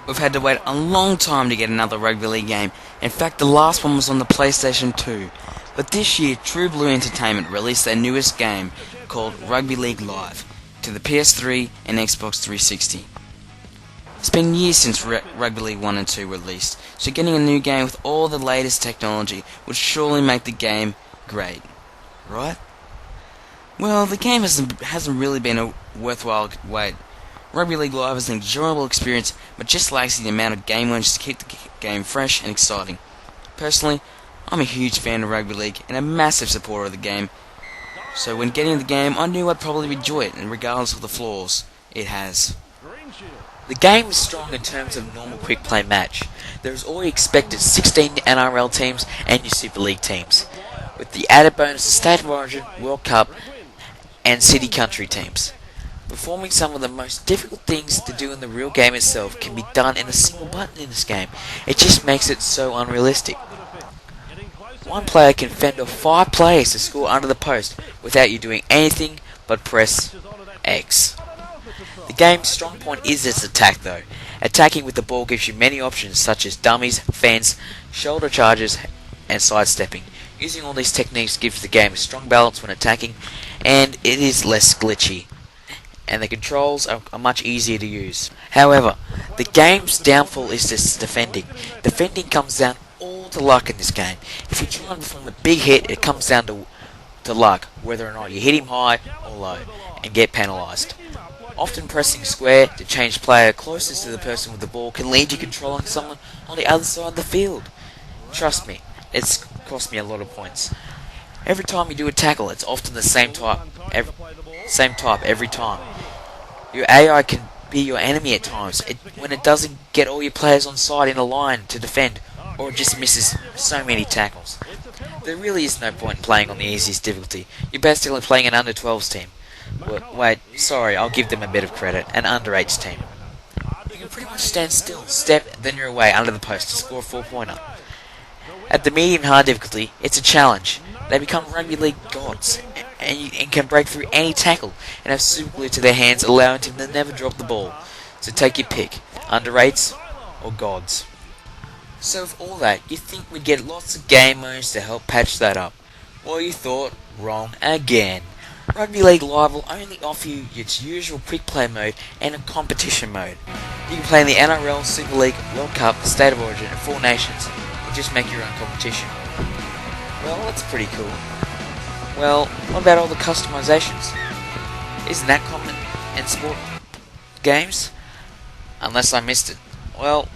We've had to wait a long time to get another Rugby League game. In fact, the last one was on the PlayStation 2. But this year, True Blue Entertainment released their newest game called Rugby League Live to the PS3 and Xbox 360. It's been years since Rugby League 1 and 2 were released, so getting a new game with all the latest technology would surely make the game great. Right? Well, the game hasn't really been a worthwhile wait. Rugby League Live is an enjoyable experience, but just lacks the amount of game modes to keep the game fresh and exciting. Personally, I'm a huge fan of Rugby League and a massive supporter of the game, so when getting the game, I knew I'd probably enjoy it, and regardless of the flaws it has. The game is strong in terms of normal quick play match. There is all expected 16 NRL teams and your Super League teams, with the added bonus of State of Origin, World Cup and City Country teams. Performing some of the most difficult things to do in the real game itself can be done in a single button in this game. It just makes it so unrealistic. One player can fend off 5 players to score under the post without you doing anything but press X. The game's strong point is its attack though. Attacking with the ball gives you many options such as dummies, fence, shoulder charges and sidestepping. Using all these techniques gives the game a strong balance when attacking, and it is less glitchy, and the controls are much easier to use. However, the game's downfall is this defending. Defending comes down all to luck in this game. If you try and perform a big hit, it comes down to luck, whether or not you hit him high or low, and get penalised. Often pressing square to change player closest to the person with the ball can lead you controlling someone on the other side of the field. Trust me, it's cost me a lot of points. Every time you do a tackle, it's often the same type every time. Your AI can be your enemy at times when it doesn't get all your players on side in a line to defend, or it just misses so many tackles. There really is no point in playing on the easiest difficulty. You're basically playing an under 12s team. Wait, sorry, I'll give them a bit of credit, an under-8s team. You can pretty much stand still, step, then you're away under the post to score a 4-pointer. At the medium hard difficulty, it's a challenge. They become rugby league gods, and can break through any tackle, and have super glue to their hands, allowing them to never drop the ball. So take your pick, under-8s or gods. So with all that, you think we'd get lots of game modes to help patch that up. Well, you thought wrong again. Rugby League Live will only offer you its usual quick play mode and a competition mode. You can play in the NRL, Super League, World Cup, State of Origin and 4 Nations, or just make your own competition. Well, that's pretty cool. Well, what about all the customizations? Isn't that common in sport games? Unless I missed it. Well,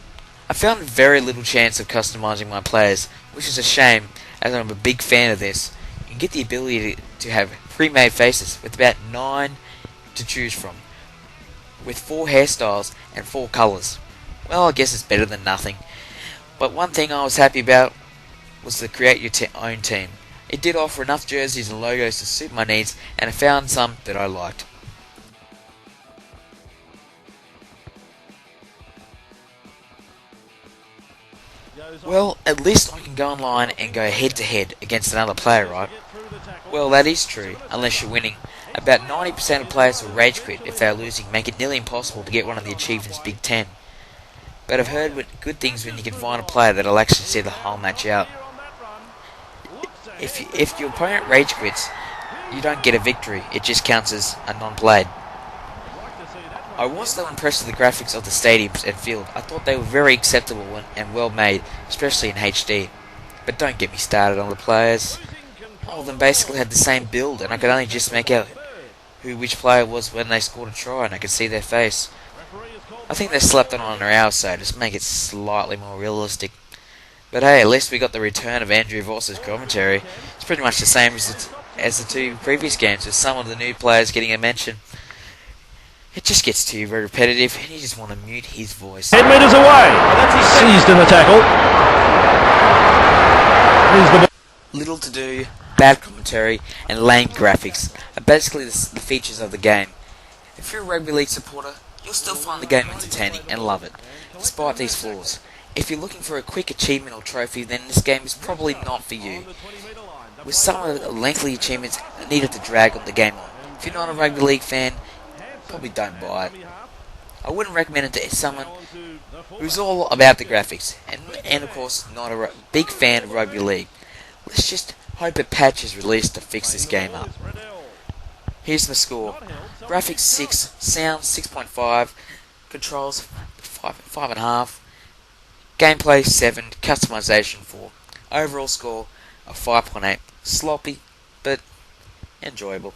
I found very little chance of customizing my players, which is a shame, as I'm a big fan of this. You can get the ability to have pre-made faces with about 9 to choose from, with 4 hairstyles and 4 colours. Well, I guess it's better than nothing. But one thing I was happy about was to create your own team. It did offer enough jerseys and logos to suit my needs, and I found some that I liked. Well, at least I can go online and go head to head against another player, right? Well, that is true, unless you're winning. About 90% of players will rage quit if they are losing, make it nearly impossible to get one of the achievements Big 10. But I've heard good things when you can find a player that'll actually see the whole match out. If your opponent rage quits, you don't get a victory, it just counts as a non-played. I was so impressed with the graphics of the stadiums and field. I thought they were very acceptable and well made, especially in HD. But don't get me started on the players. All of them basically had the same build, and I could only just make out which player was when they scored a try, and I could see their face. I think they slapped it on our hour so just make it slightly more realistic. But hey, at least we got the return of Andrew Voss's commentary. It's pretty much the same as the 2 previous games, with some of the new players getting a mention. It just gets too very repetitive, and you just want to mute his voice. 10 metres away. Seized in the tackle. Little to do, bad commentary, and lame graphics are basically the features of the game. If you're a rugby league supporter, you'll still find the game entertaining and love it, despite these flaws. If you're looking for a quick achievement or trophy, then this game is probably not for you. With some of the lengthy achievements needed to drag on the game on. If you're not a rugby league fan, probably don't buy it. I wouldn't recommend it to someone who's all about the graphics, and of course not a big fan of rugby league. Let's just hope a patch is released to fix this game up. Here's the score. Graphics 6, sound 6.5, controls 5.5, gameplay 7, customization 4. Overall score of 5.8. Sloppy, but enjoyable.